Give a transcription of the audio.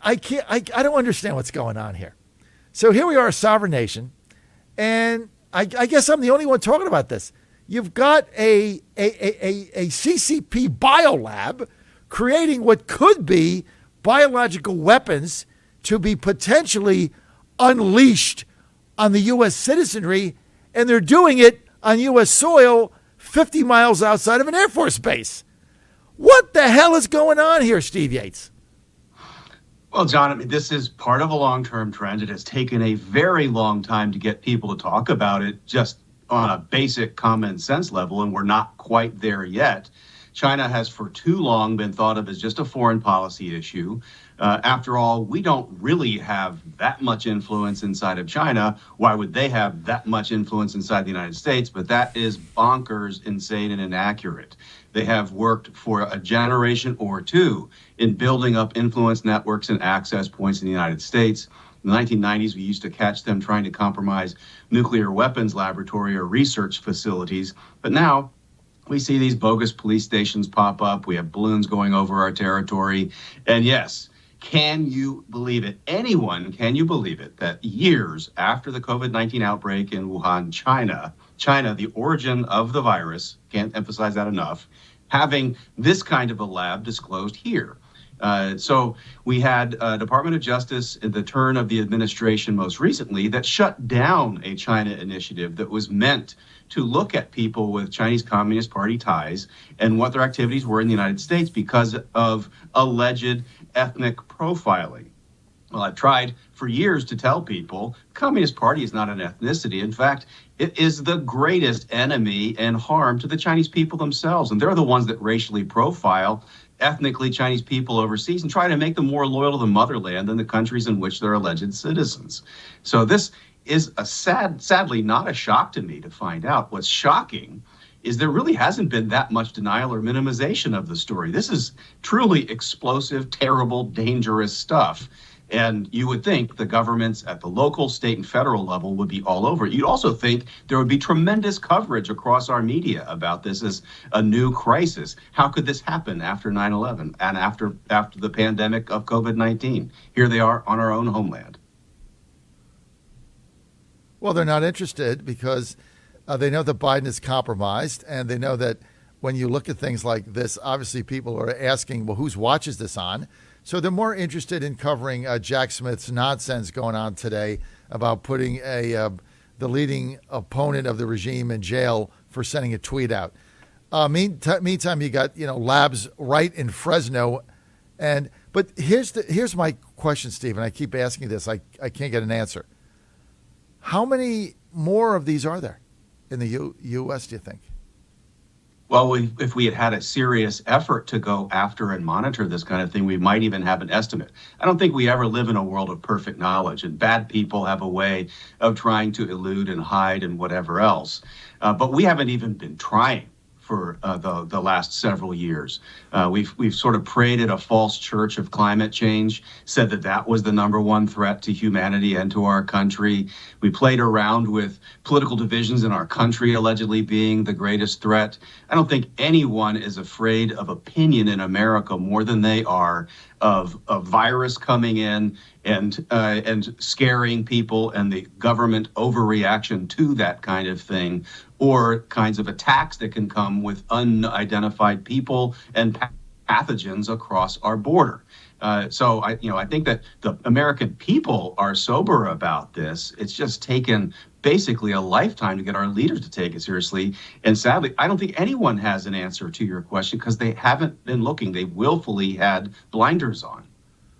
I can't. I don't understand what's going on here. So here we are, a sovereign nation, and I guess I'm the only one talking about this. You've got a CCP biolab creating what could be biological weapons to be potentially unleashed on the U.S. citizenry, and they're doing it on U.S. soil 50 miles outside of an Air Force base. What the hell is going on here, Steve Yates? Well, John, I mean, this is part of a long-term trend. It has taken a very long time to get people to talk about it just on a basic common sense level, and we're not quite there yet. China has for too long been thought of as just a foreign policy issue. After all, we don't really have that much influence inside of China. Why would they have that much influence inside the United States? But that is bonkers, insane, and inaccurate. They have worked for a generation or two in building up influence networks and access points in the United States. In the 1990s, we used to catch them trying to compromise nuclear weapons laboratory or research facilities. But now we see these bogus police stations pop up. We have balloons going over our territory. And yes, can you believe it? Can you believe it, that years after the COVID-19 outbreak in Wuhan, China, the origin of the virus, can't emphasize that enough, having this kind of a lab disclosed here. So we had Department of Justice at the turn of the administration most recently that shut down a China initiative that was meant to look at people with Chinese Communist Party ties and what their activities were in the United States because of alleged ethnic profiling. Well, I've tried for years to tell people Communist Party is not an ethnicity. In fact, it is the greatest enemy and harm to the Chinese people themselves. And they're the ones that racially profile ethnically Chinese people overseas and try to make them more loyal to the motherland than the countries in which they're alleged citizens. So this is sadly not a shock to me to find out. What's shocking is there really hasn't been that much denial or minimization of the story. This is truly explosive, terrible, dangerous stuff. And you would think the governments at the local, state, and federal level would be all over it. You'd also think there would be tremendous coverage across our media about this as a new crisis. How could this happen after 9/11 and after the pandemic of COVID-19? Here they are on our own homeland. Well, they're not interested because they know that Biden is compromised, and they know that when you look at things like this, obviously people are asking, well, whose watch is this on? So they're more interested in covering Jack Smith's nonsense going on today about putting the leading opponent of the regime in jail for sending a tweet out. Meantime, you got labs right in Fresno, but here's my question, Steve, and I keep asking this. I can't get an answer. How many more of these are there in the U.S., do you think? Well, if we had had a serious effort to go after and monitor this kind of thing, we might even have an estimate. I don't think we ever live in a world of perfect knowledge, and bad people have a way of trying to elude and hide and whatever else. But we haven't even been trying for the last several years. We've sort of prayed at a false church of climate change, said that was the number one threat to humanity and to our country. We played around with political divisions in our country allegedly being the greatest threat. I don't think anyone is afraid of opinion in America more than they are of a virus coming in and scaring people and the government overreaction to that kind of thing, or kinds of attacks that can come with unidentified people and pathogens across our border. So I think that the American people are sober about this. It's just taken basically a lifetime to get our leaders to take it seriously. And sadly, I don't think anyone has an answer to your question because they haven't been looking. They willfully had blinders on.